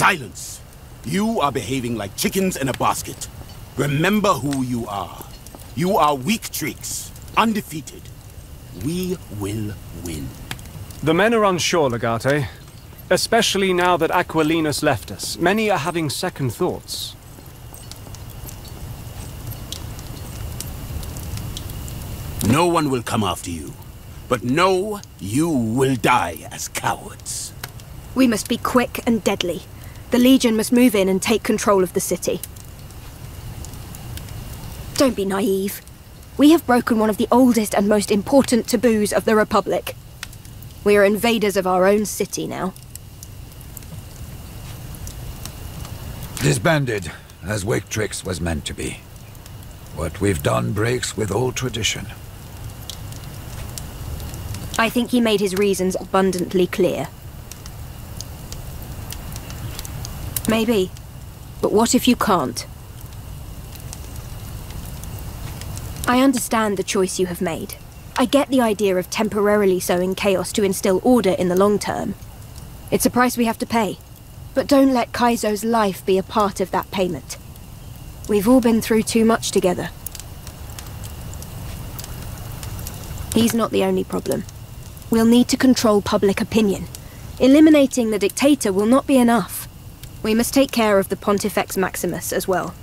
Silence! You are behaving like chickens in a basket. Remember who you are. You are weak tricks, undefeated. We will win. The men are unsure, Legate. Especially now that Aquilinus left us. Many are having second thoughts. No one will come after you. But know you will die as cowards. We must be quick and deadly. The Legion must move in and take control of the city. Don't be naive. We have broken one of the oldest and most important taboos of the Republic. We are invaders of our own city now. Disbanded, as Wictrix was meant to be. What we've done breaks with old tradition. I think he made his reasons abundantly clear. Maybe. But what if you can't? I understand the choice you have made. I get the idea of temporarily sowing chaos to instill order in the long term. It's a price we have to pay. But don't let Kaizo's life be a part of that payment. We've all been through too much together. He's not the only problem. We'll need to control public opinion. Eliminating the dictator will not be enough. We must take care of the Pontifex Maximus as well.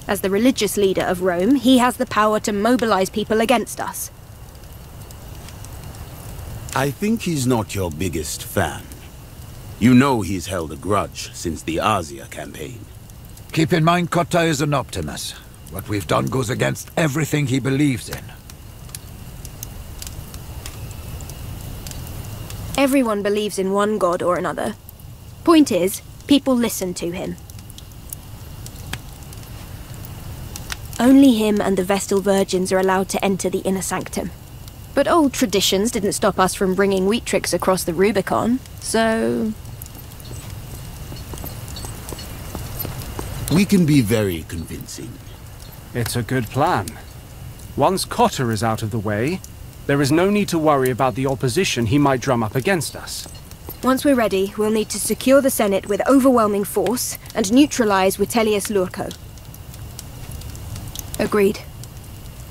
As the religious leader of Rome, he has the power to mobilize people against us. I think he's not your biggest fan. You know he's held a grudge since the Asia campaign. Keep in mind Cotta is an Optimus. What we've done goes against everything he believes in. Everyone believes in one god or another. Point is, people listen to him. Only him and the Vestal Virgins are allowed to enter the inner sanctum. But old traditions didn't stop us from bringing Wheatrix across the Rubicon, so... We can be very convincing. It's a good plan. Once Cotta is out of the way, there is no need to worry about the opposition he might drum up against us. Once we're ready, we'll need to secure the Senate with overwhelming force and neutralize Vitellius Lurco. Agreed.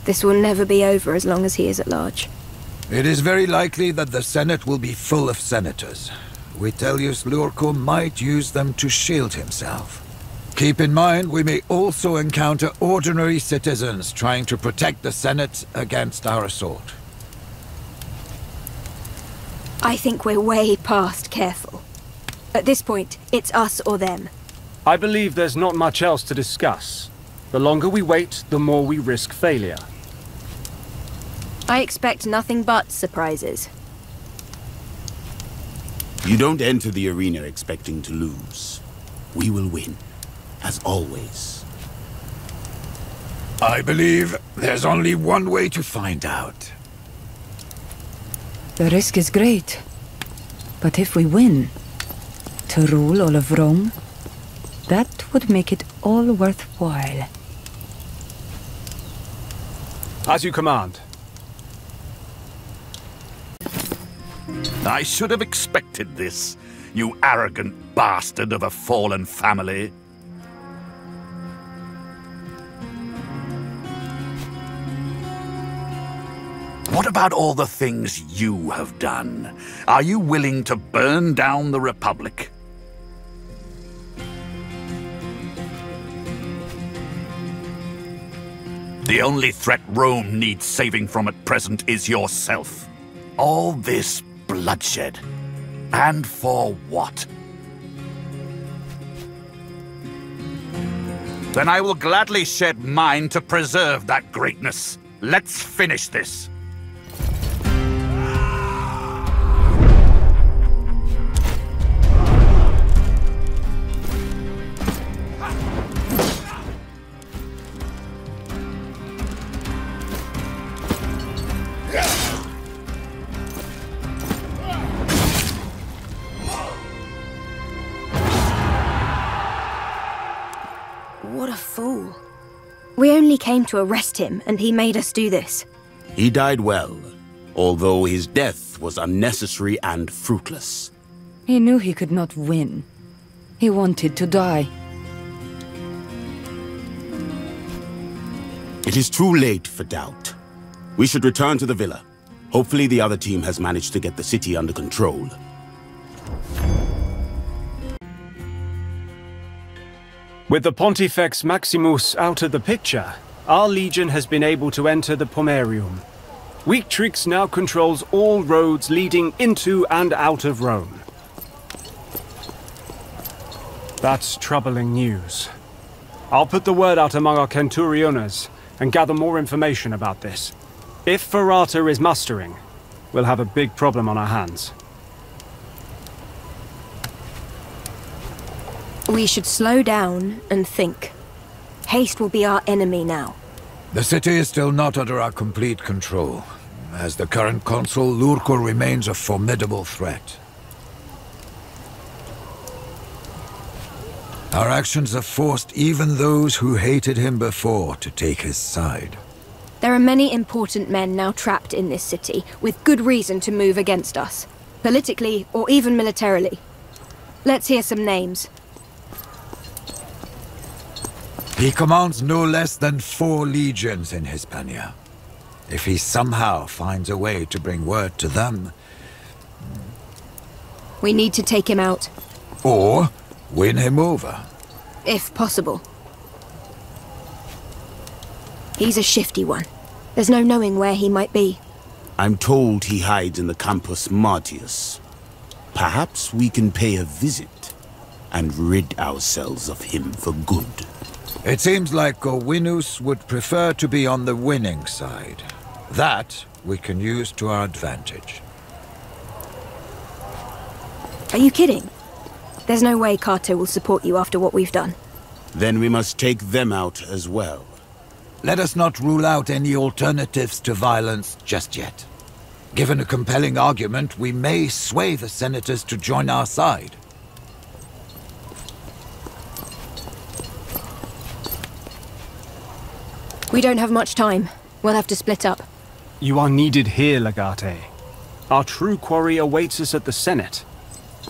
This will never be over as long as he is at large. It is very likely that the Senate will be full of senators. Vitellius Lurco might use them to shield himself. Keep in mind, we may also encounter ordinary citizens trying to protect the Senate against our assault. I think we're way past careful. At this point, it's us or them. I believe there's not much else to discuss. The longer we wait, the more we risk failure. I expect nothing but surprises. You don't enter the arena expecting to lose. We will win, as always. I believe there's only one way to find out. The risk is great. But if we win, to rule all of Rome, that would make it all worthwhile. As you command. I should have expected this, you arrogant bastard of a fallen family. What about all the things you have done? Are you willing to burn down the Republic? The only threat Rome needs saving from at present is yourself. All this bloodshed. And for what? Then I will gladly shed mine to preserve that greatness. Let's finish this. What a fool. We only came to arrest him, and he made us do this. He died well, although his death was unnecessary and fruitless. He knew he could not win. He wanted to die. It is too late for doubt. We should return to the villa. Hopefully the other team has managed to get the city under control. With the Pontifex Maximus out of the picture, our legion has been able to enter the Pomerium. Weaktrix now controls all roads leading into and out of Rome. That's troubling news. I'll put the word out among our Centuriones and gather more information about this. If Ferrata is mustering, we'll have a big problem on our hands. We should slow down and think. Haste will be our enemy now. The city is still not under our complete control. As the current consul, Lurko remains a formidable threat. Our actions have forced even those who hated him before to take his side. There are many important men now trapped in this city, with good reason to move against us. Politically, or even militarily. Let's hear some names. He commands no less than 4 legions in Hispania. If he somehow finds a way to bring word to them... We need to take him out. Or win him over. If possible. He's a shifty one. There's no knowing where he might be. I'm told he hides in the Campus Martius. Perhaps we can pay a visit and rid ourselves of him for good. It seems like Gowinus would prefer to be on the winning side. That we can use to our advantage. Are you kidding? There's no way Cato will support you after what we've done. Then we must take them out as well. Let us not rule out any alternatives to violence just yet. Given a compelling argument, we may sway the senators to join our side. We don't have much time. We'll have to split up. You are needed here, Legate. Our true quarry awaits us at the Senate.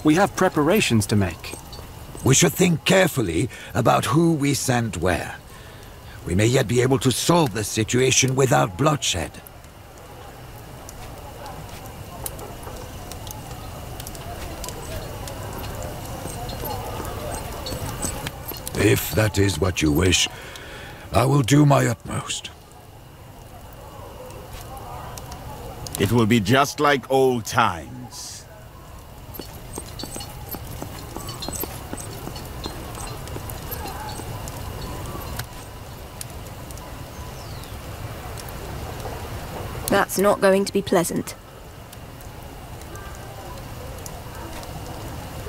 We have preparations to make. We should think carefully about who we send where. We may yet be able to solve this situation without bloodshed. If that is what you wish, I will do my utmost. It will be just like old times. That's not going to be pleasant.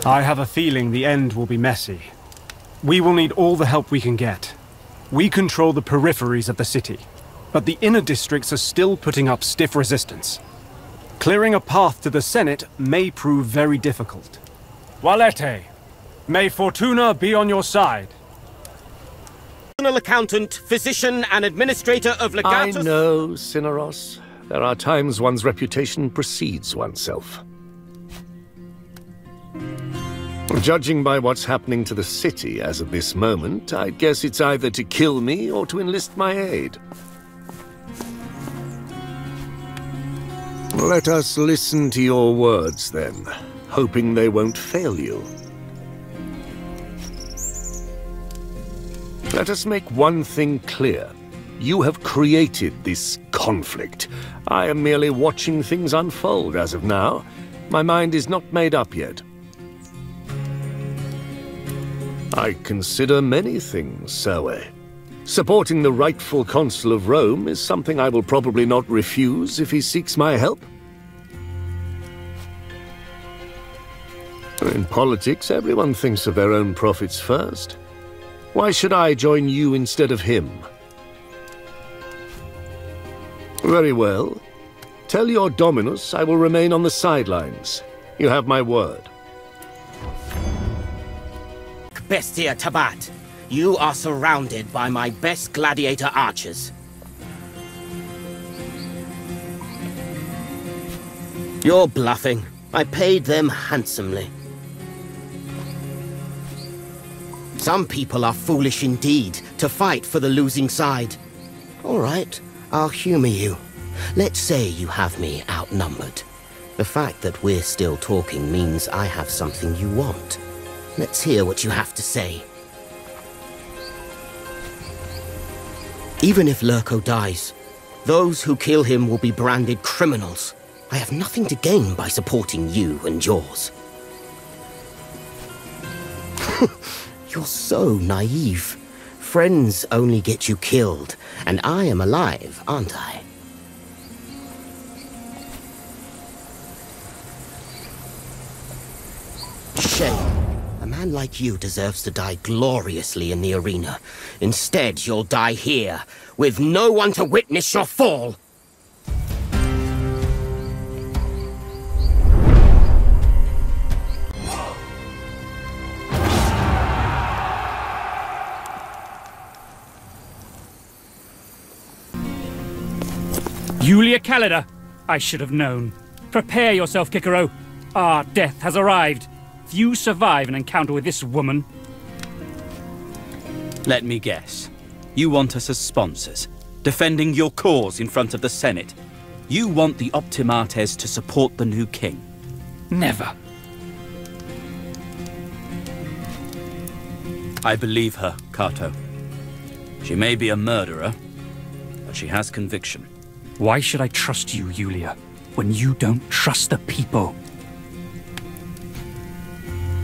I have a feeling the end will be messy. We will need all the help we can get. We control the peripheries of the city, but the inner districts are still putting up stiff resistance. Clearing a path to the Senate may prove very difficult. Valete, may Fortuna be on your side. Personal accountant, physician, and administrator of Legatus. I know, Cineros. There are times one's reputation precedes oneself. Judging by what's happening to the city as of this moment, I'd guess it's either to kill me or to enlist my aid. Let us listen to your words, then, hoping they won't fail you. Let us make one thing clear. You have created this conflict. I am merely watching things unfold as of now. My mind is not made up yet. I consider many things, Serwe. Supporting the rightful consul of Rome is something I will probably not refuse if he seeks my help. In politics, everyone thinks of their own profits first. Why should I join you instead of him? Very well. Tell your Dominus I will remain on the sidelines. You have my word. Bestia Tabat, you are surrounded by my best gladiator archers. You're bluffing. I paid them handsomely. Some people are foolish indeed to fight for the losing side. All right, I'll humor you. Let's say you have me outnumbered. The fact that we're still talking means I have something you want. Let's hear what you have to say. Even if Lurko dies, those who kill him will be branded criminals. I have nothing to gain by supporting you and yours. You're so naive. Friends only get you killed, and I am alive, aren't I? Shame. A man like you deserves to die gloriously in the arena. Instead, you'll die here, with no one to witness your fall. Julia Callida! I should have known. Prepare yourself, Kikero. Our death has arrived. If you survive an encounter with this woman... Let me guess. You want us as sponsors, defending your cause in front of the Senate. You want the Optimates to support the new king. Never. I believe her, Cato. She may be a murderer, but she has conviction. Why should I trust you, Julia, when you don't trust the people?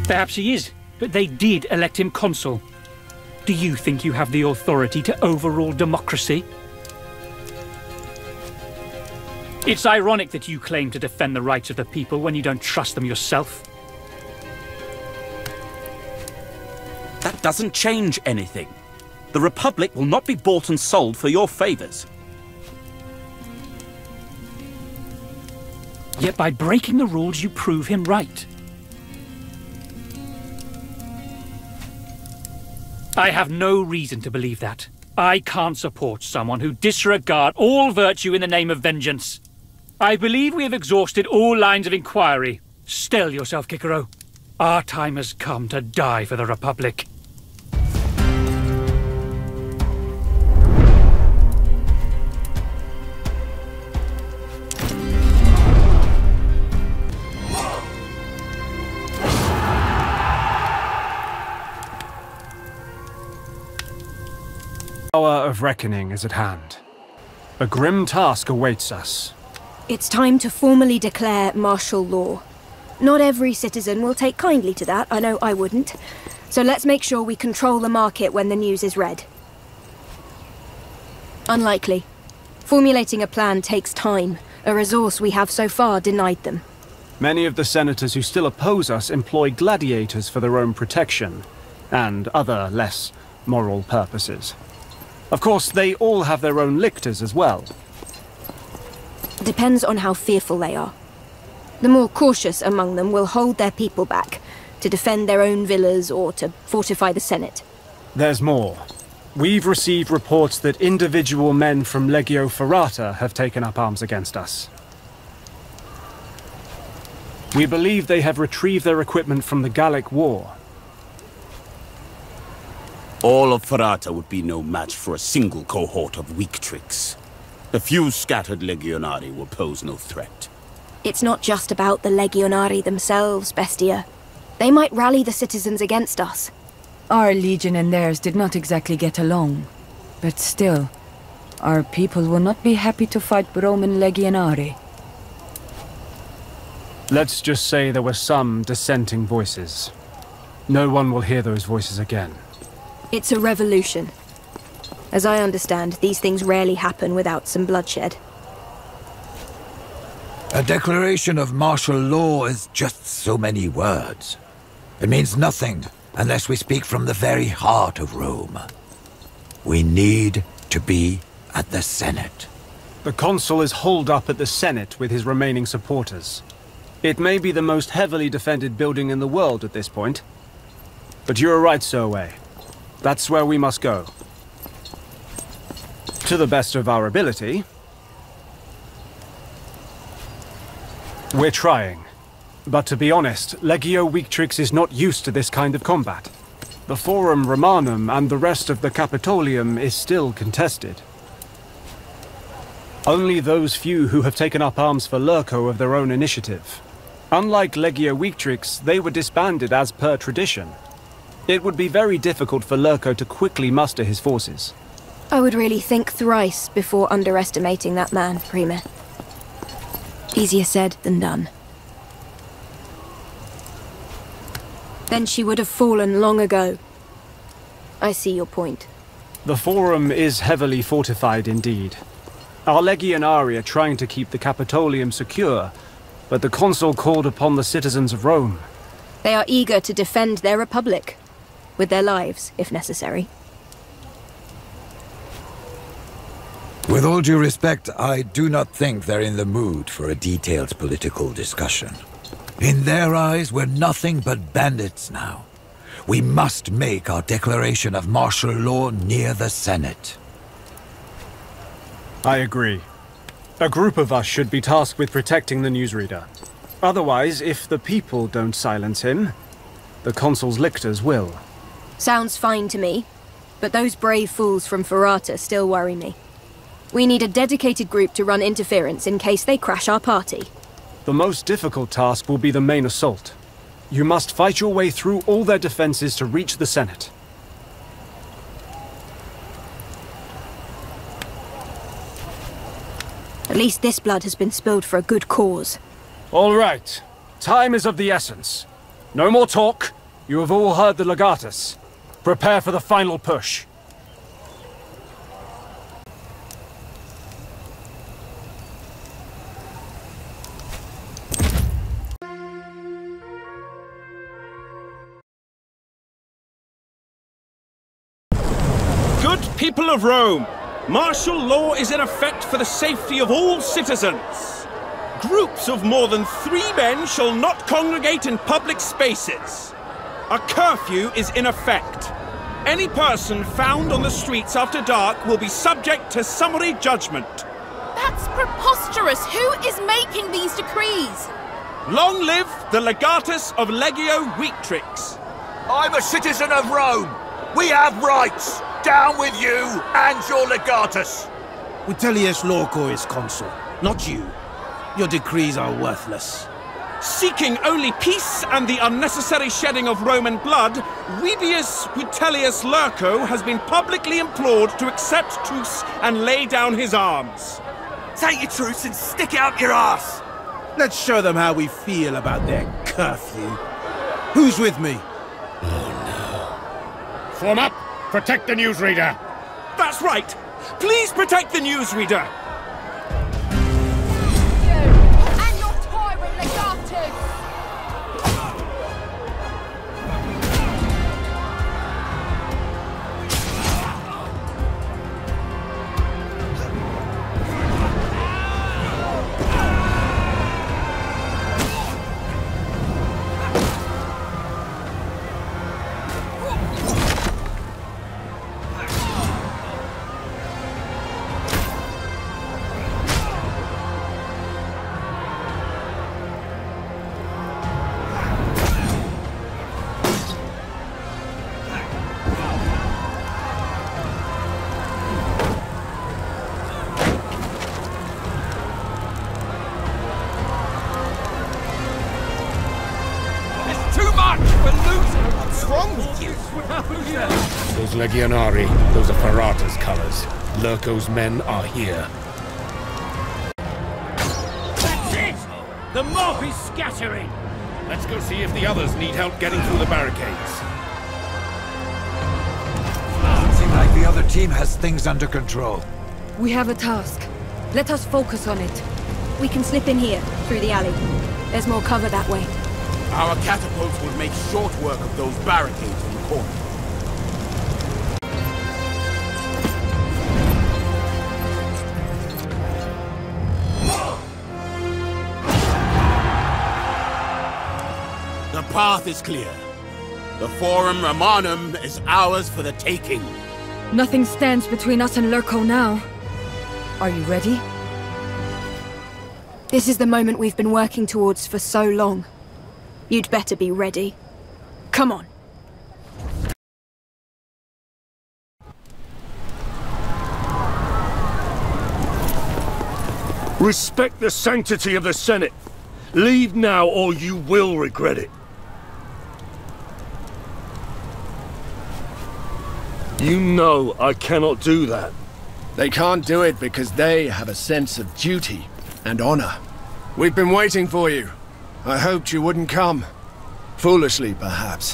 Perhaps he is, but they did elect him consul. Do you think you have the authority to overrule democracy? It's ironic that you claim to defend the rights of the people when you don't trust them yourself. That doesn't change anything. The Republic will not be bought and sold for your favors. Yet by breaking the rules, you prove him right. I have no reason to believe that. I can't support someone who disregards all virtue in the name of vengeance. I believe we have exhausted all lines of inquiry. Still yourself, Kikero. Our time has come to die for the Republic. The hour of reckoning is at hand. A grim task awaits us. It's time to formally declare martial law. Not every citizen will take kindly to that, I know I wouldn't. So let's make sure we control the market when the news is read. Unlikely. Formulating a plan takes time, a resource we have so far denied them. Many of the senators who still oppose us employ gladiators for their own protection, and other less moral purposes. Of course, they all have their own lictors as well. Depends on how fearful they are. The more cautious among them will hold their people back, to defend their own villas or to fortify the Senate. There's more. We've received reports that individual men from Legio Ferrata have taken up arms against us. We believe they have retrieved their equipment from the Gallic War. All of Ferrata would be no match for a single cohort of weak tricks. A few scattered legionari will pose no threat. It's not just about the legionari themselves, Bestia. They might rally the citizens against us. Our legion and theirs did not exactly get along. But still, our people will not be happy to fight Roman legionari. Let's just say there were some dissenting voices. No one will hear those voices again. It's a revolution. As I understand, these things rarely happen without some bloodshed. A declaration of martial law is just so many words. It means nothing unless we speak from the very heart of Rome. We need to be at the Senate. The consul is holed up at the Senate with his remaining supporters. It may be the most heavily defended building in the world at this point. But you're right, Surway. That's where we must go. To the best of our ability. We're trying. But to be honest, Legio Weaktrix is not used to this kind of combat. The Forum Romanum and the rest of the Capitolium is still contested. Only those few who have taken up arms for Lurko of their own initiative. Unlike Legio Victrix, they were disbanded as per tradition. It would be very difficult for Lurko to quickly muster his forces. I would really think thrice before underestimating that man, Prima. Easier said than done. Then she would have fallen long ago. I see your point. The Forum is heavily fortified indeed. Our Legionari are trying to keep the Capitolium secure, but the Consul called upon the citizens of Rome. They are eager to defend their republic, with their lives, if necessary. With all due respect, I do not think they're in the mood for a detailed political discussion. In their eyes, we're nothing but bandits now. We must make our declaration of martial law near the Senate. I agree. A group of us should be tasked with protecting the newsreader. Otherwise, if the people don't silence him, the Consul's lictors will. Sounds fine to me, but those brave fools from Ferrata still worry me. We need a dedicated group to run interference in case they crash our party. The most difficult task will be the main assault. You must fight your way through all their defenses to reach the Senate. At least this blood has been spilled for a good cause. All right. Time is of the essence. No more talk. You have all heard the Legatus. Prepare for the final push. Good people of Rome, martial law is in effect for the safety of all citizens. Groups of more than 3 men shall not congregate in public spaces. A curfew is in effect. Any person found on the streets after dark will be subject to summary judgment. That's preposterous! Who is making these decrees? Long live the Legatus of Legio Victrix. I'm a citizen of Rome. We have rights. Down with you and your Legatus. Vitellius Lorco is consul, not you. Your decrees are worthless. Seeking only peace and the unnecessary shedding of Roman blood, Webius Vitellius Lurco has been publicly implored to accept truce and lay down his arms. Take your truce and stick it up your ass. Let's show them how we feel about their curfew. Who's with me? Form up! Protect the newsreader! That's right! Please protect the newsreader! And your tyrant Legatus! Those Legionari, those are Ferrata's colors. Lurko's men are here. That's it! The mob is scattering! Let's go see if the others need help getting through the barricades. Doesn't seem like the other team has things under control. We have a task. Let us focus on it. We can slip in here, through the alley. There's more cover that way. Our catapults will make short work of those barricades in the corner. The path is clear. The Forum Romanum is ours for the taking. Nothing stands between us and Lurko now. Are you ready? This is the moment we've been working towards for so long. You'd better be ready. Come on. Respect the sanctity of the Senate. Leave now or you will regret it. You know I cannot do that. They can't do it because they have a sense of duty and honor. We've been waiting for you. I hoped you wouldn't come. Foolishly, perhaps.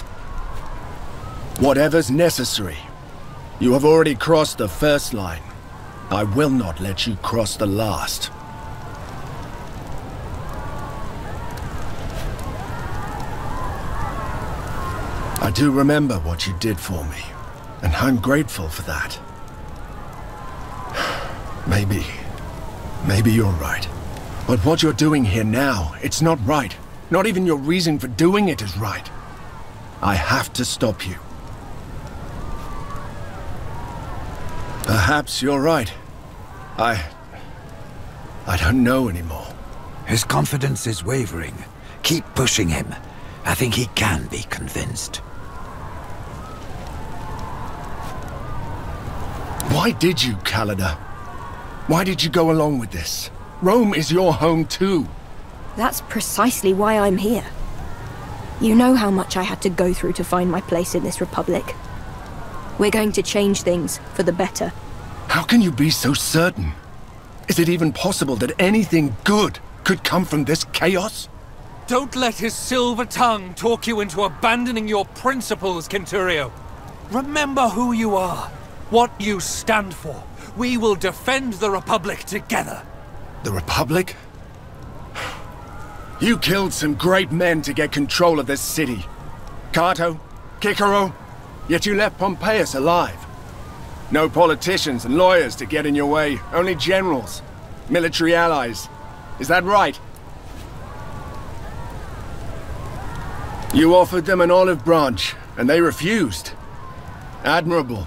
Whatever's necessary. You have already crossed the first line. I will not let you cross the last. I do remember what you did for me, and I'm grateful for that. Maybe you're right. But what you're doing here now, it's not right. Not even your reason for doing it is right. I have to stop you. Perhaps you're right. I don't know anymore. His confidence is wavering. Keep pushing him. I think he can be convinced. Why did you, Calada? Why did you go along with this? Rome is your home too. That's precisely why I'm here. You know how much I had to go through to find my place in this republic. We're going to change things for the better. How can you be so certain? Is it even possible that anything good could come from this chaos? Don't let his silver tongue talk you into abandoning your principles, Centurio. Remember who you are, what you stand for. We will defend the Republic together. The Republic? You killed some great men to get control of this city. Cato, Cicero, yet you left Pompeius alive. No politicians and lawyers to get in your way, only generals, military allies. Is that right? You offered them an olive branch, and they refused. Admirable.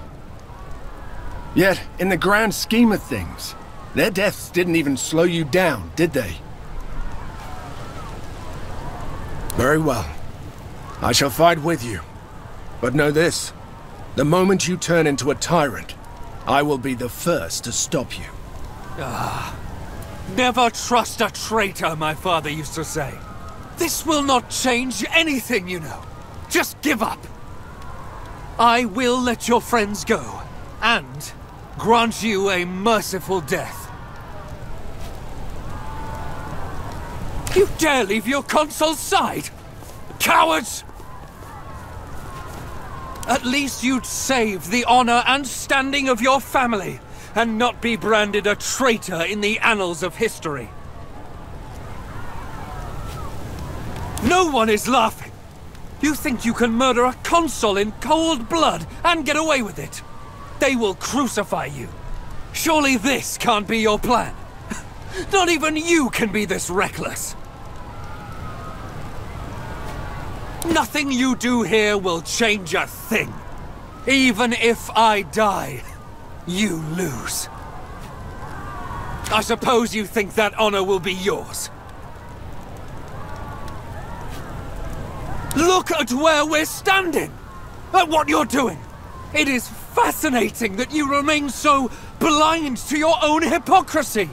Yet, in the grand scheme of things, their deaths didn't even slow you down, did they? Very well. I shall fight with you. But know this. The moment you turn into a tyrant, I will be the first to stop you. Never trust a traitor, my father used to say. This will not change anything, you know. Just give up. I will let your friends go, and grant you a merciful death. You dare leave your consul's side? Cowards! At least you'd save the honor and standing of your family, and not be branded a traitor in the annals of history. No one is laughing! You think you can murder a consul in cold blood and get away with it? They will crucify you. Surely this can't be your plan. Not even you can be this reckless. Nothing you do here will change a thing. Even if I die, you lose. I suppose you think that honor will be yours. Look at where we're standing! At what you're doing! It is fascinating that you remain so blind to your own hypocrisy!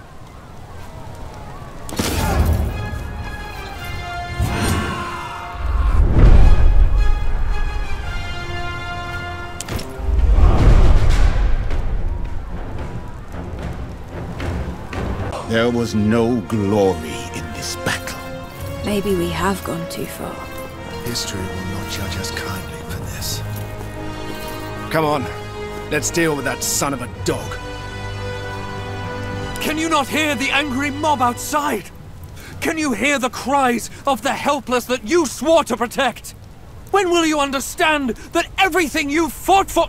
There was no glory in this battle. Maybe we have gone too far. History will not judge us kindly for this. Come on, let's deal with that son of a dog. Can you not hear the angry mob outside? Can you hear the cries of the helpless that you swore to protect? When will you understand that everything you fought for...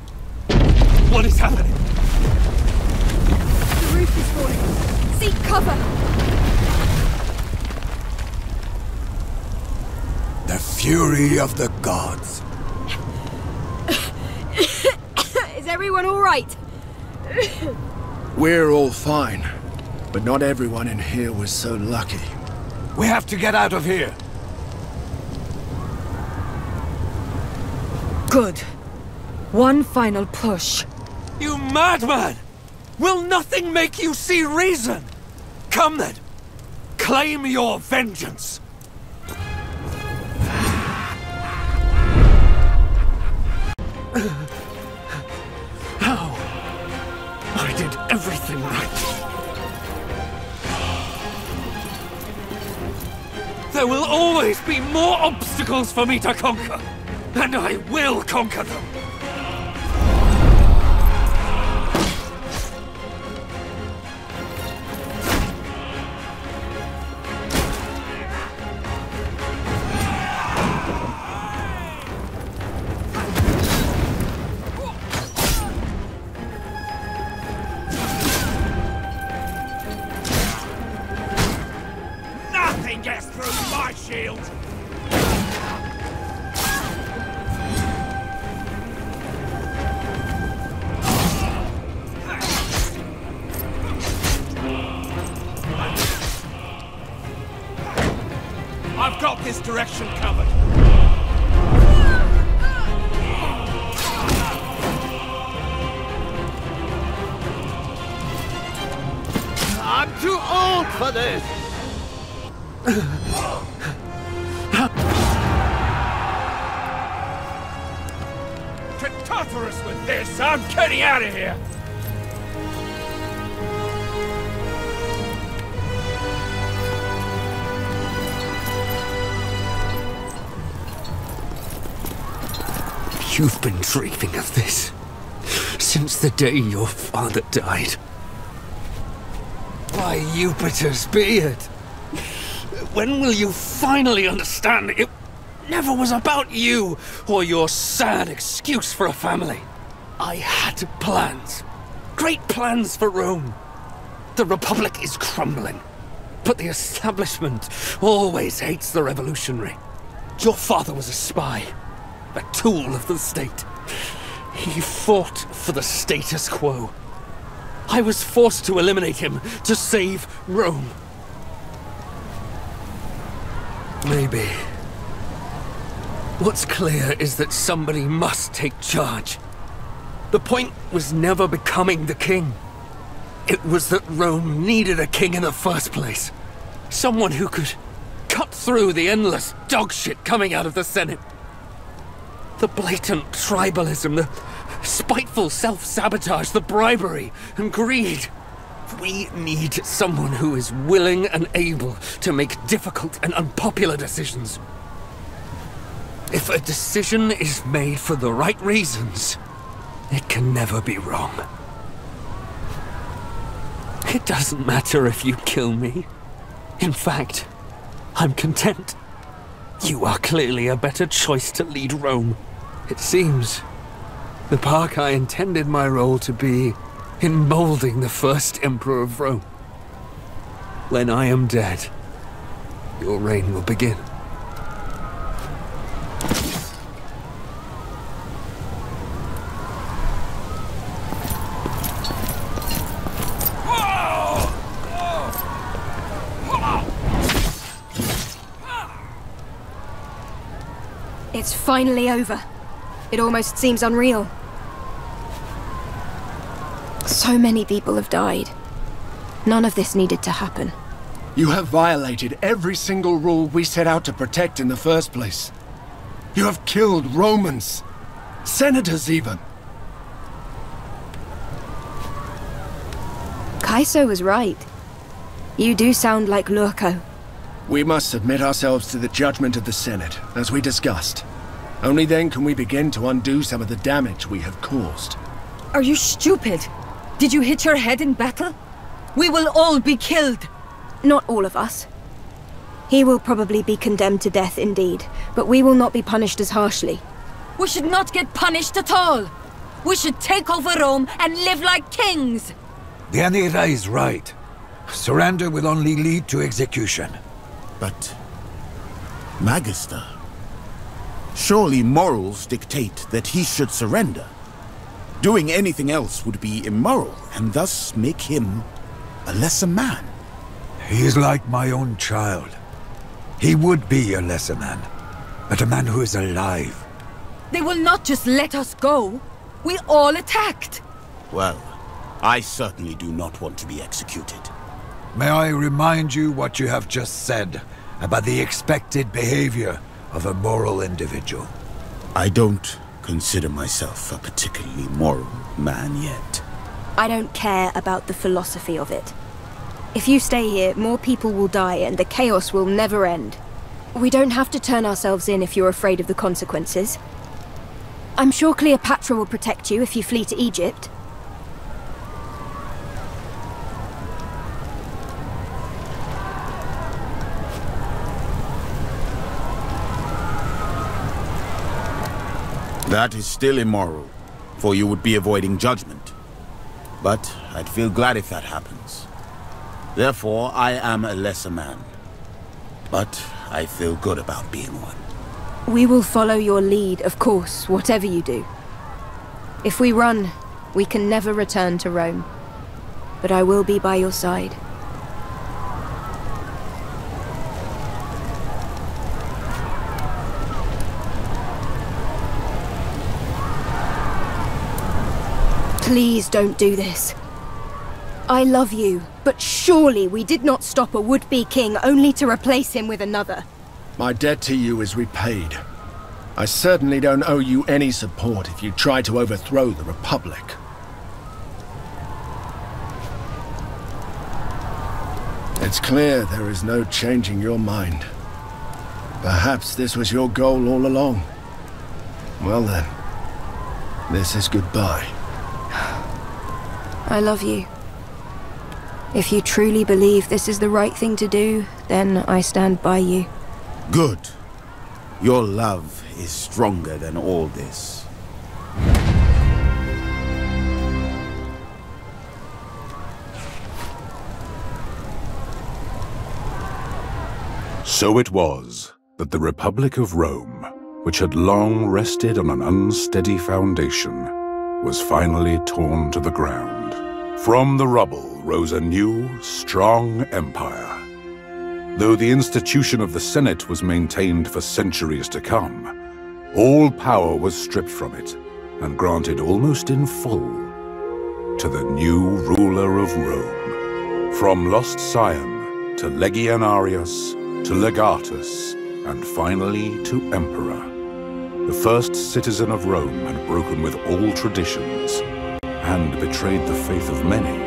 What is happening? The roof is falling. Seek cover! The fury of the gods. Is everyone all right? We're all fine, but not everyone in here was so lucky. We have to get out of here. Good. One final push. You madman! Will nothing make you see reason? Come then, Claim your vengeance! How? I did everything right. There will always be more obstacles for me to conquer, and I will conquer them. Nothing gets through my shield! I've got this direction covered. I'm too old for this! To Tartarus with this! I'm getting out of here! You've been dreaming of this since the day your father died. By Jupiter's beard! When will you finally understand it never was about you or your sad excuse for a family? I had plans. Great plans for Rome. The Republic is crumbling, but the establishment always hates the revolutionary. Your father was a spy, a tool of the state. He fought for the status quo. I was forced to eliminate him to save Rome. Maybe. What's clear is that somebody must take charge. The point was never becoming the king. It was that Rome needed a king in the first place. Someone who could cut through the endless dogshit coming out of the Senate. The blatant tribalism, the spiteful self-sabotage, the bribery and greed. We need someone who is willing and able to make difficult and unpopular decisions. If a decision is made for the right reasons, it can never be wrong. It doesn't matter if you kill me. In fact, I'm content. You are clearly a better choice to lead Rome. It seems the park I intended my role to be in molding the first emperor of Rome. When I am dead, your reign will begin. It's finally over. It almost seems unreal. So many people have died. None of this needed to happen. You have violated every single rule we set out to protect in the first place. You have killed Romans. Senators, even. Kaiso was right. You do sound like Lurko. We must submit ourselves to the judgment of the Senate, as we discussed. Only then can we begin to undo some of the damage we have caused. Are you stupid? Did you hit your head in battle? We will all be killed. Not all of us. He will probably be condemned to death indeed, but we will not be punished as harshly. We should not get punished at all. We should take over Rome and live like kings. The Anira is right. Surrender will only lead to execution. But, Magister, surely morals dictate that he should surrender. Doing anything else would be immoral, and thus make him a lesser man. He is like my own child. He would be a lesser man, but a man who is alive. They will not just let us go. We all attacked. Well, I certainly do not want to be executed. may I remind you what you have just said about the expected behavior of a moral individual? I don't consider myself a particularly moral man yet. I don't care about the philosophy of it. If you stay here, more people will die and the chaos will never end. We don't have to turn ourselves in if you're afraid of the consequences. I'm sure Cleopatra will protect you if you flee to Egypt. That is still immoral, for you would be avoiding judgment. But I'd feel glad if that happens. Therefore, I am a lesser man. But I feel good about being one. We will follow your lead, of course, whatever you do. If we run, we can never return to Rome. But I will be by your side. Please don't do this. I love you, but surely we did not stop a would-be king only to replace him with another. My debt to you is repaid. I certainly don't owe you any support if you try to overthrow the Republic. It's clear there is no changing your mind. Perhaps this was your goal all along. Well then, this is goodbye. I love you. If you truly believe this is the right thing to do, then I stand by you. Good. Your love is stronger than all this. So it was that the Republic of Rome, which had long rested on an unsteady foundation, was finally torn to the ground. From the rubble rose a new, strong empire. Though the institution of the Senate was maintained for centuries to come, all power was stripped from it and granted almost in full to the new ruler of Rome. From lost scion to legionarius to legatus and finally to emperor, the first citizen of Rome had broken with all traditions and betrayed the faith of many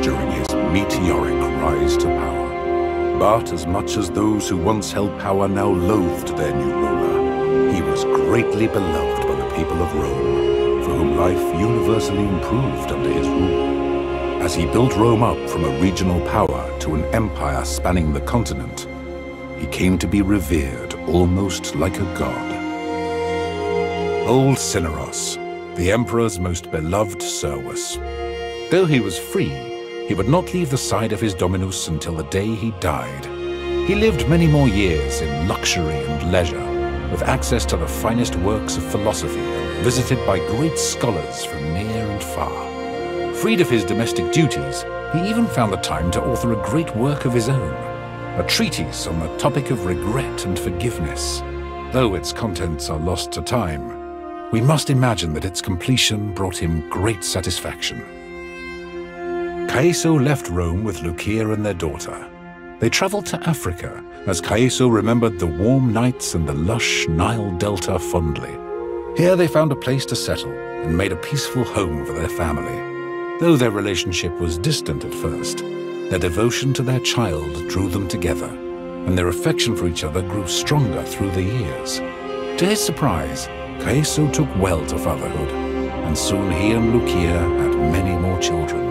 during his meteoric rise to power. But as much as those who once held power now loathed their new ruler, he was greatly beloved by the people of Rome, for whom life universally improved under his rule. As he built Rome up from a regional power to an empire spanning the continent, he came to be revered almost like a god. Old Cineros, the emperor's most beloved servus. Though he was free, he would not leave the side of his dominus until the day he died. He lived many more years in luxury and leisure, with access to the finest works of philosophy and visited by great scholars from near and far. Freed of his domestic duties, he even found the time to author a great work of his own, a treatise on the topic of regret and forgiveness. Though its contents are lost to time, we must imagine that its completion brought him great satisfaction. Caeso left Rome with Lucia and their daughter. They traveled to Africa, as Caeso remembered the warm nights and the lush Nile Delta fondly. Here they found a place to settle and made a peaceful home for their family. Though their relationship was distant at first, their devotion to their child drew them together, and their affection for each other grew stronger through the years. To his surprise, Caeso took well to fatherhood, and soon he and Lucia had many more children.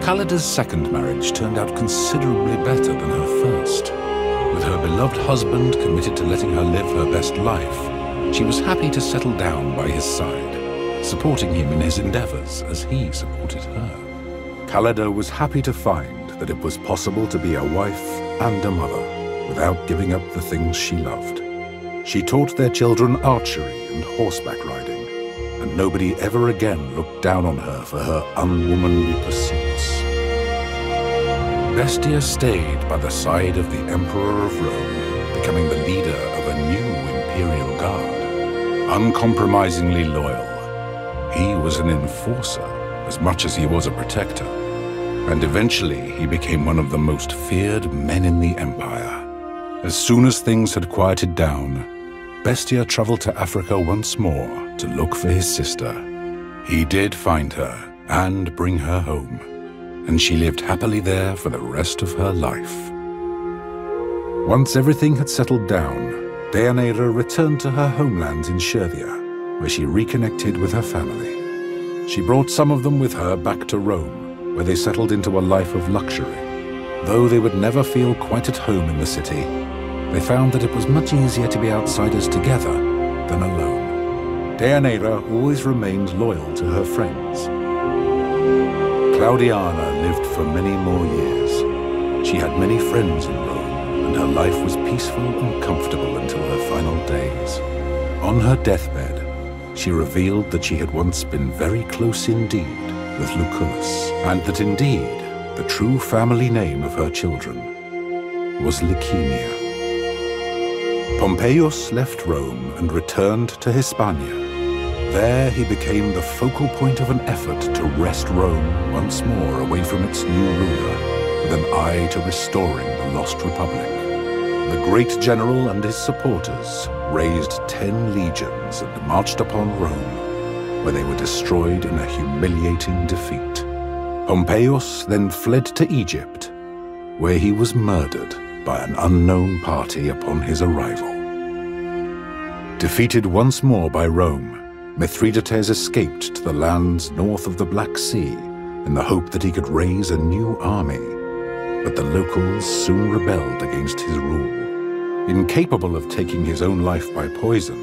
Callida's second marriage turned out considerably better than her first. With her beloved husband committed to letting her live her best life, she was happy to settle down by his side, supporting him in his endeavors as he supported her. Callida was happy to find that it was possible to be a wife and a mother without giving up the things she loved. She taught their children archery and horseback riding, and nobody ever again looked down on her for her unwomanly pursuits. Bestia stayed by the side of the Emperor of Rome, becoming the leader of a new imperial guard. Uncompromisingly loyal, he was an enforcer as much as he was a protector. and eventually he became one of the most feared men in the Empire. As soon as things had quieted down, Bestia traveled to Africa once more to look for his sister. He did find her and bring her home, and she lived happily there for the rest of her life. Once everything had settled down, Deianira returned to her homelands in Scherthia, where she reconnected with her family. She brought some of them with her back to Rome, where they settled into a life of luxury. Though they would never feel quite at home in the city, they found that it was much easier to be outsiders together than alone. Deianira always remained loyal to her friends. Claudiana lived for many more years. She had many friends in Rome, and her life was peaceful and comfortable until her final days. On her deathbed, she revealed that she had once been very close indeed with Lucullus, and that indeed the true family name of her children was Licemia. Pompeius left Rome and returned to Hispania. There he became the focal point of an effort to wrest Rome once more away from its new ruler, with an eye to restoring the lost republic. The great general and his supporters raised 10 legions and marched upon Rome, where they were destroyed in a humiliating defeat. Pompeius then fled to Egypt, where he was murdered by an unknown party upon his arrival. Defeated once more by Rome, Mithridates escaped to the lands north of the Black Sea in the hope that he could raise a new army, but the locals soon rebelled against his rule. Incapable of taking his own life by poison,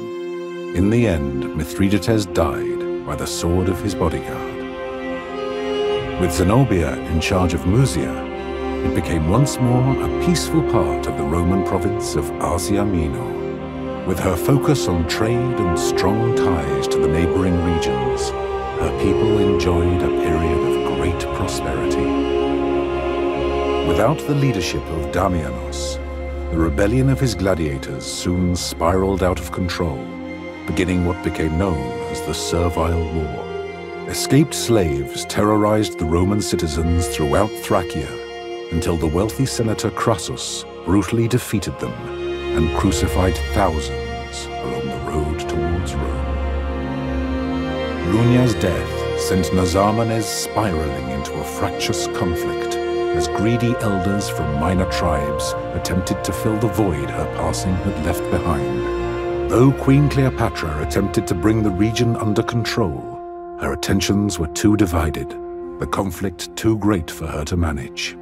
in the end Mithridates died by the sword of his bodyguard. With Zenobia in charge of Musia, it became once more a peaceful part of the Roman province of Asia Minor. With her focus on trade and strong ties to the neighboring regions, her people enjoyed a period of great prosperity. Without the leadership of Damianos, the rebellion of his gladiators soon spiraled out of control, beginning what became known as the Servile War. Escaped slaves terrorized the Roman citizens throughout Thracia, until the wealthy senator Crassus brutally defeated them and crucified thousands along the road towards Rome. Runia's death sent Nazarmanes spiraling into a fractious conflict as greedy elders from minor tribes attempted to fill the void her passing had left behind. Though Queen Cleopatra attempted to bring the region under control, her attentions were too divided, the conflict too great for her to manage.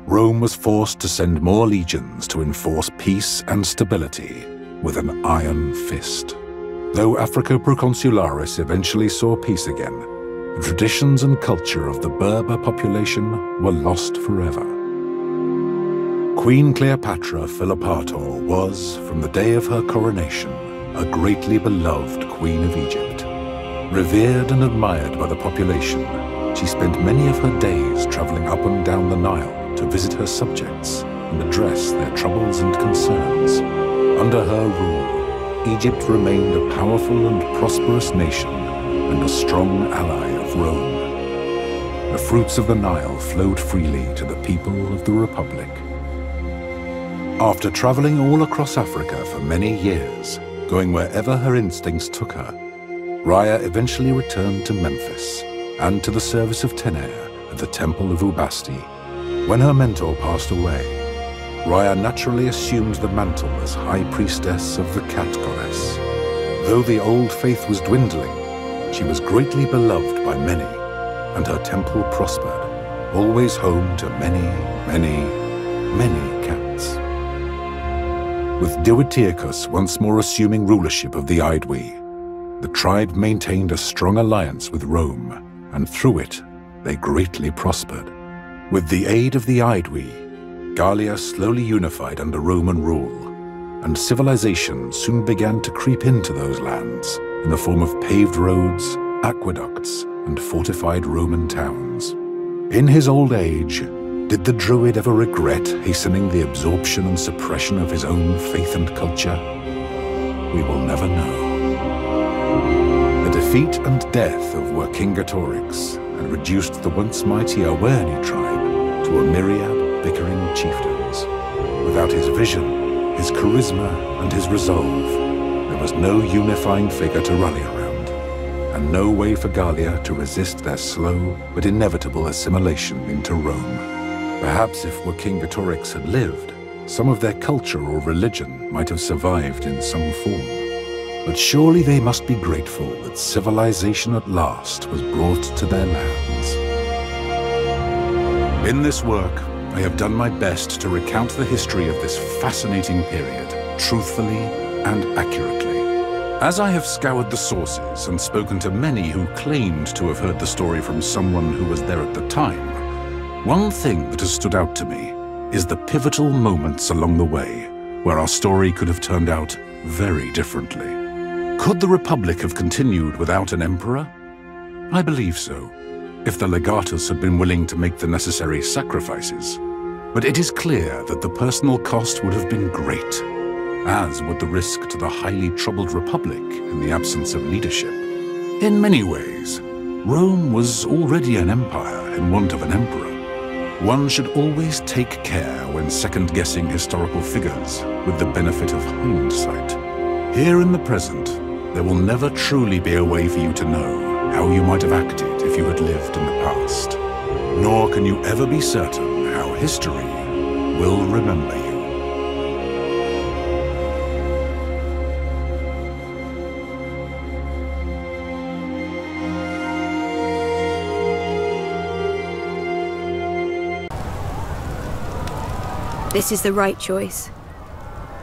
Rome was forced to send more legions to enforce peace and stability with an iron fist. Though Africa Proconsularis eventually saw peace again, the traditions and culture of the Berber population were lost forever. Queen Cleopatra Philopator was, from the day of her coronation, a greatly beloved queen of Egypt. Revered and admired by the population, she spent many of her days traveling up and down the Nile to visit her subjects and address their troubles and concerns. Under her rule, Egypt remained a powerful and prosperous nation and a strong ally of Rome. The fruits of the Nile flowed freely to the people of the Republic. After traveling all across Africa for many years, going wherever her instincts took her, Rhea eventually returned to Memphis and to the service of Tener at the Temple of Ubasti. When her mentor passed away, Rhea naturally assumed the mantle as High Priestess of the Cat Goddess. Though the old faith was dwindling, she was greatly beloved by many, and her temple prospered, always home to many, many, many cats. With Dioteuchus once more assuming rulership of the Aedui, the tribe maintained a strong alliance with Rome, and through it, they greatly prospered. With the aid of the Aedui, Gallia slowly unified under Roman rule, and civilization soon began to creep into those lands in the form of paved roads, aqueducts, and fortified Roman towns. In his old age, did the Druid ever regret hastening the absorption and suppression of his own faith and culture? We will never know. The defeat and death of Vercingetorix had reduced the once mighty Auvergne tribe to a myriad of bickering chieftains. Without his vision, his charisma, and his resolve, there was no unifying figure to rally around, and no way for Gallia to resist their slow but inevitable assimilation into Rome. Perhaps if Vercingetorix had lived, some of their culture or religion might have survived in some form. But surely they must be grateful that civilization at last was brought to their lands. In this work, I have done my best to recount the history of this fascinating period, truthfully and accurately. As I have scoured the sources and spoken to many who claimed to have heard the story from someone who was there at the time, one thing that has stood out to me is the pivotal moments along the way where our story could have turned out very differently. Could the Republic have continued without an emperor? I believe so, if the Legatus had been willing to make the necessary sacrifices. But it is clear that the personal cost would have been great, as would the risk to the highly troubled Republic in the absence of leadership. In many ways, Rome was already an empire in want of an emperor. One should always take care when second-guessing historical figures with the benefit of hindsight. Here in the present, there will never truly be a way for you to know how you might have acted if you had lived in the past. Nor can you ever be certain how history will remember you. This is the right choice.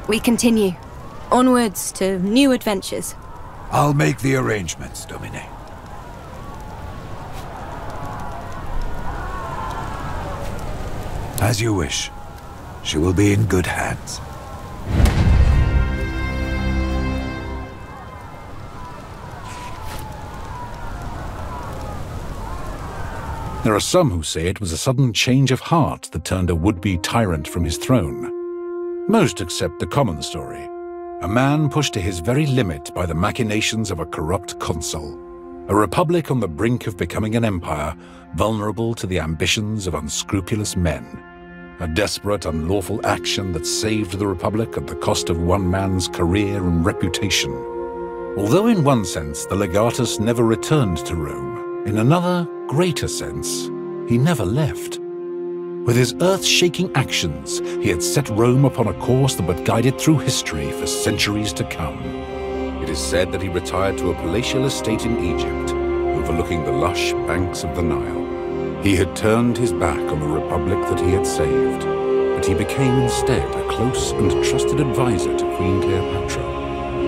We continue. Onwards to new adventures. I'll make the arrangements, Domine. As you wish. She will be in good hands. There are some who say it was a sudden change of heart that turned a would-be tyrant from his throne. Most accept the common story. A man pushed to his very limit by the machinations of a corrupt consul. A republic on the brink of becoming an empire, vulnerable to the ambitions of unscrupulous men. A desperate, unlawful action that saved the republic at the cost of one man's career and reputation. Although in one sense the Legatus never returned to Rome, in another, greater sense, he never left. With his earth-shaking actions, he had set Rome upon a course that would guide it through history for centuries to come. It is said that he retired to a palatial estate in Egypt, overlooking the lush banks of the Nile. He had turned his back on the republic that he had saved, but he became instead a close and trusted advisor to Queen Cleopatra,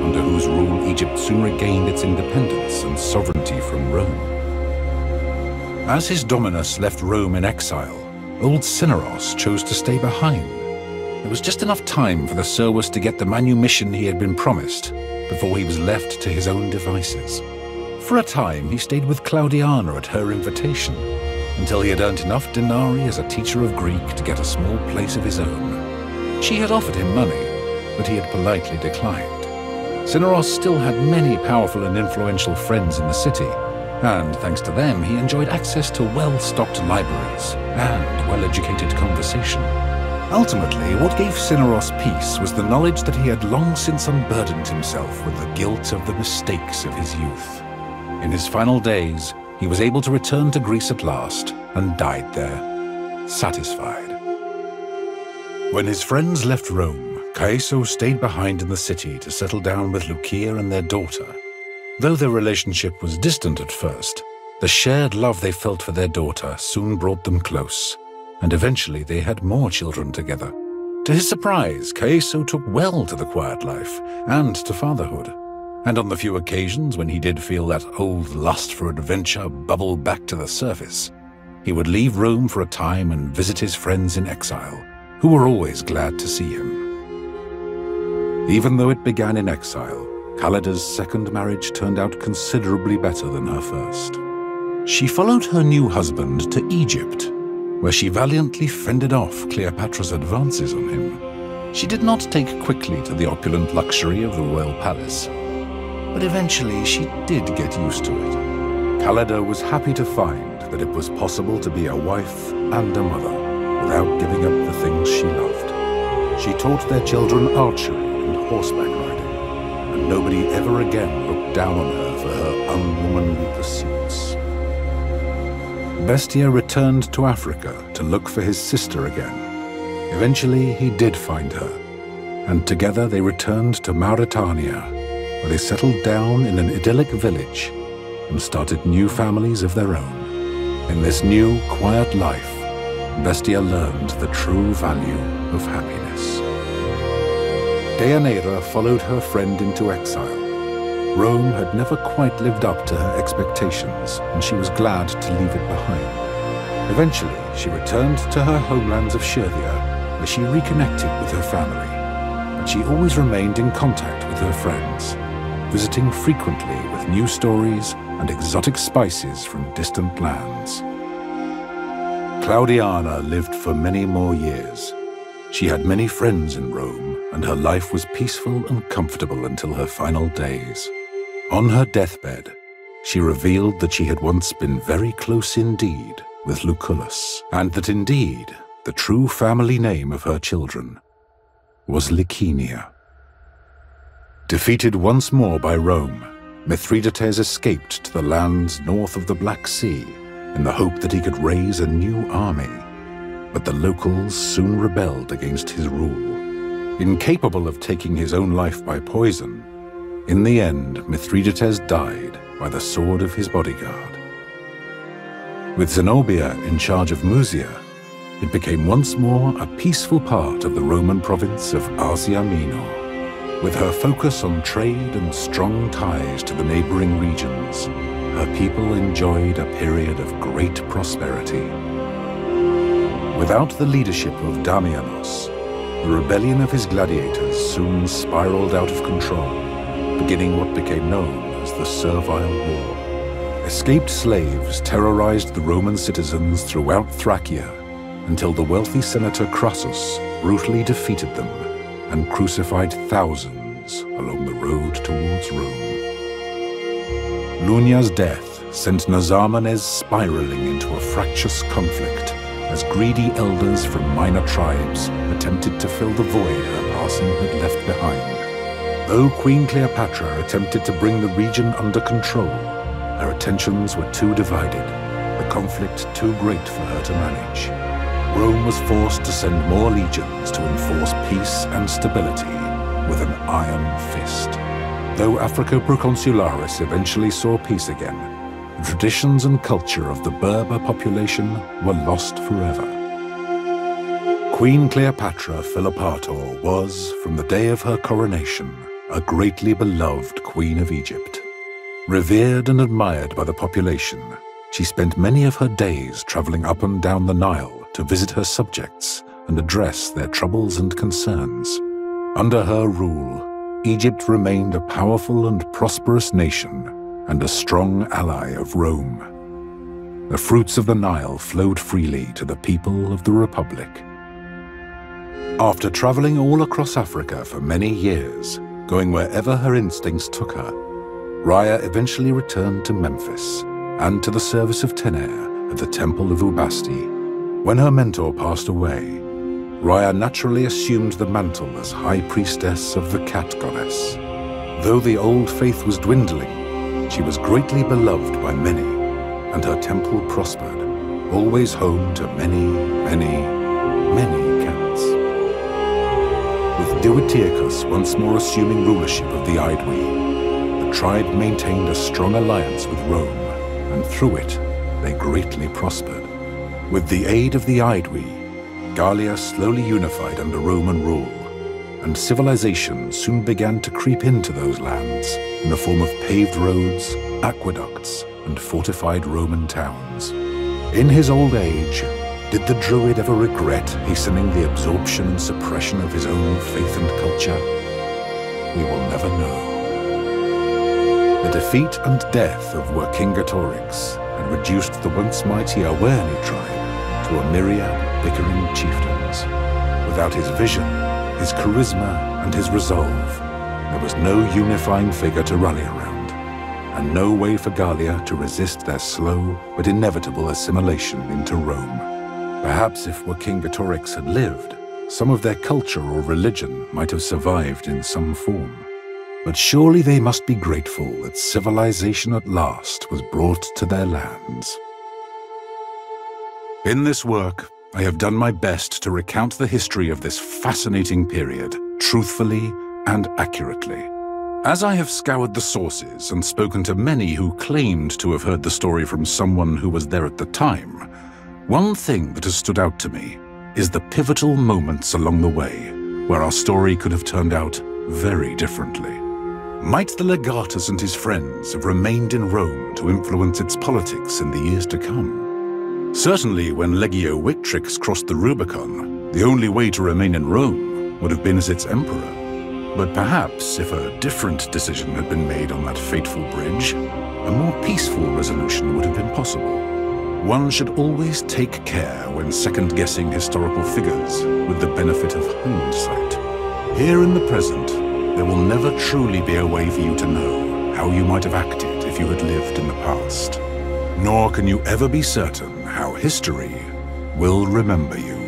under whose rule Egypt soon regained its independence and sovereignty from Rome. As his dominus left Rome in exile, old Cineros chose to stay behind. There was just enough time for the Servus to get the manumission he had been promised before he was left to his own devices. For a time, he stayed with Claudiana at her invitation, until he had earned enough denarii as a teacher of Greek to get a small place of his own. She had offered him money, but he had politely declined. Cineros still had many powerful and influential friends in the city, and thanks to them he enjoyed access to well-stocked libraries and well-educated conversation. Ultimately, what gave Cineros peace was the knowledge that he had long since unburdened himself with the guilt of the mistakes of his youth. In his final days, he was able to return to Greece at last, and died there, satisfied. When his friends left Rome, Caeso stayed behind in the city to settle down with Lucia and their daughter. Though their relationship was distant at first, the shared love they felt for their daughter soon brought them close, and eventually they had more children together. To his surprise, Caeso took well to the quiet life and to fatherhood, and on the few occasions when he did feel that old lust for adventure bubble back to the surface, he would leave Rome for a time and visit his friends in exile, who were always glad to see him. Even though it began in exile, Callida's second marriage turned out considerably better than her first. She followed her new husband to Egypt, where she valiantly fended off Cleopatra's advances on him. She did not take quickly to the opulent luxury of the royal palace, but eventually she did get used to it. Callida was happy to find that it was possible to be a wife and a mother, without giving up the things she loved. She taught their children archery and horseback riding, and nobody ever again looked down on her for her unwomanly pursuits. Bestia returned to Africa to look for his sister again. Eventually, he did find her, and together they returned to Mauritania, where they settled down in an idyllic village and started new families of their own. In this new, quiet life, Bestia learned the true value of happiness. Deianira followed her friend into exile. Rome had never quite lived up to her expectations, and she was glad to leave it behind. Eventually, she returned to her homelands of Schervia, where she reconnected with her family. But she always remained in contact with her friends, visiting frequently with new stories and exotic spices from distant lands. Claudiana lived for many more years. She had many friends in Rome, and her life was peaceful and comfortable until her final days. On her deathbed, she revealed that she had once been very close indeed with Lucullus, and that indeed the true family name of her children was Liciniia. Defeated once more by Rome, Mithridates escaped to the lands north of the Black Sea in the hope that he could raise a new army, but the locals soon rebelled against his rule. Incapable of taking his own life by poison, in the end, Mithridates died by the sword of his bodyguard. With Zenobia in charge of Musia, it became once more a peaceful part of the Roman province of Asia Minor. With her focus on trade and strong ties to the neighboring regions, her people enjoyed a period of great prosperity. Without the leadership of Damianos, the rebellion of his gladiators soon spiraled out of control, beginning what became known as the Servile War. Escaped slaves terrorized the Roman citizens throughout Thracia until the wealthy senator Crassus brutally defeated them and crucified thousands along the road towards Rome. Lunia's death sent Nazarmanes spiraling into a fractious conflict as greedy elders from minor tribes attempted to fill the void her passing had left behind. Though Queen Cleopatra attempted to bring the region under control, her attentions were too divided, the conflict too great for her to manage. Rome was forced to send more legions to enforce peace and stability with an iron fist. Though Africa Proconsularis eventually saw peace again, the traditions and culture of the Berber population were lost forever. Queen Cleopatra Philopator was, from the day of her coronation, a greatly beloved Queen of Egypt. Revered and admired by the population, she spent many of her days traveling up and down the Nile to visit her subjects and address their troubles and concerns. Under her rule, Egypt remained a powerful and prosperous nation and a strong ally of Rome. The fruits of the Nile flowed freely to the people of the Republic. After traveling all across Africa for many years, going wherever her instincts took her, Rhea eventually returned to Memphis and to the service of Tener at the Temple of Ubasti. When her mentor passed away, Rhea naturally assumed the mantle as High Priestess of the Cat Goddess. Though the old faith was dwindling, she was greatly beloved by many, and her temple prospered, always home to many, many, many cats. With Diwytirchus once more assuming rulership of the Aedui, the tribe maintained a strong alliance with Rome, and through it, they greatly prospered. With the aid of the Aedui, Gallia slowly unified under Roman rule, and civilization soon began to creep into those lands in the form of paved roads, aqueducts, and fortified Roman towns. In his old age, did the Druid ever regret hastening the absorption and suppression of his own faith and culture? We will never know. The defeat and death of Vercingetorix had reduced the once mighty Awerni tribe to a myriad bickering chieftains. Without his vision, his charisma, and his resolve, there was no unifying figure to rally around, and no way for Gallia to resist their slow but inevitable assimilation into Rome. Perhaps if Vercingetorix had lived, some of their culture or religion might have survived in some form. But surely they must be grateful that civilization at last was brought to their lands. In this work, I have done my best to recount the history of this fascinating period, truthfully and accurately. As I have scoured the sources and spoken to many who claimed to have heard the story from someone who was there at the time, one thing that has stood out to me is the pivotal moments along the way where our story could have turned out very differently. Might the Legatus and his friends have remained in Rome to influence its politics in the years to come? Certainly when Legio Victrix crossed the Rubicon, the only way to remain in Rome would have been as its emperor. But perhaps if a different decision had been made on that fateful bridge, a more peaceful resolution would have been possible. One should always take care when second-guessing historical figures with the benefit of hindsight. Here in the present, there will never truly be a way for you to know how you might have acted if you had lived in the past. Nor can you ever be certain how history will remember you.